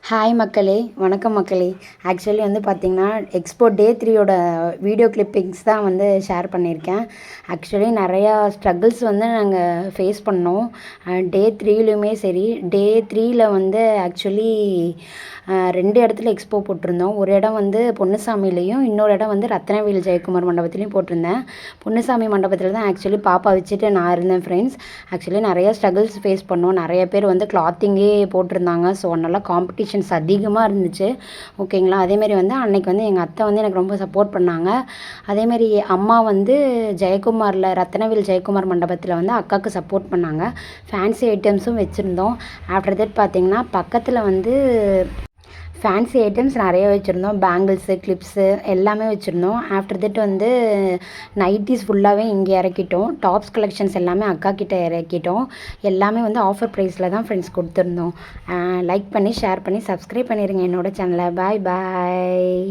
Hi மக்களே, வணக்கம் மக்களே. ஆக்சுவலி வந்து பார்த்திங்கன்னா எக்ஸ்போ டே 3யோட வீடியோ கிளிப்பிங்ஸ் தான் வந்து ஷேர் பண்ணியிருக்கேன். ஆக்சுவலி நிறையா ஸ்ட்ரகிள்ஸ் வந்து நாங்கள் ஃபேஸ் பண்ணோம். டே 3லையுமே சரி, டே 3யில் வந்து ஆக்சுவலி 2 இடத்துல எக்ஸ்போ போட்டிருந்தோம். ஒரு இடம் வந்து பொன்னுசாமிலையும், இன்னொரு இடம் வந்து ரத்னவேல் ஜெயக்குமார் மண்டபத்துலேயும் போட்டிருந்தேன். பொன்னுசாமி மண்டபத்தில் தான் ஆக்சுவலி பாப்பா வச்சுட்டு நான் இருந்தேன் ஃப்ரெண்ட்ஸ். ஆக்சுவலி நிறைய ஸ்ட்ரகிள்ஸ் ஃபேஸ் பண்ணோம். நிறைய பேர் வந்து கிளாத்திங்கே போட்டிருந்தாங்க. ஸோ நல்லா காம்படிஷன்ஸ் அதிகமாக இருந்துச்சு. ஓகேங்களா. அதேமாரி வந்து அன்னைக்கு வந்து எங்கள் அத்தை வந்து எனக்கு ரொம்ப சப்போர்ட் பண்ணாங்க. அதேமாரி அம்மா வந்து ஜெயக்குமாரில் ரத்னவேல் ஜெயக்குமார் மண்டபத்தில் வந்து அக்காவுக்கு சப்போர்ட் பண்ணாங்க. ஃபேன்சி ஐட்டம்ஸும் வச்சுருந்தோம். ஆஃப்டர் தட் பார்த்திங்கன்னா பக்கத்தில் வந்து ஃபேன்சி ஐட்டம்ஸ் நிறைய வச்சுருந்தோம். பேங்கிள்ஸு, கிளிப்ஸு எல்லாமே வச்சுருந்தோம். ஆஃப்டர் தட் வந்து நைட்டிஸ் ஃபுல்லாகவே இங்கே இறக்கிட்டோம். டாப்ஸ் கலெக்ஷன்ஸ் எல்லாமே அக்கா கிட்டே இறக்கிட்டோம். எல்லாமே வந்து ஆஃபர் ப்ரைஸில் தான் ஃப்ரெண்ட்ஸ் கொடுத்துருந்தோம். லைக் பண்ணி, ஷேர் பண்ணி, சப்ஸ்கிரைப் பண்ணிடுங்க என்னோடய சேனலை. பாய் பாய்.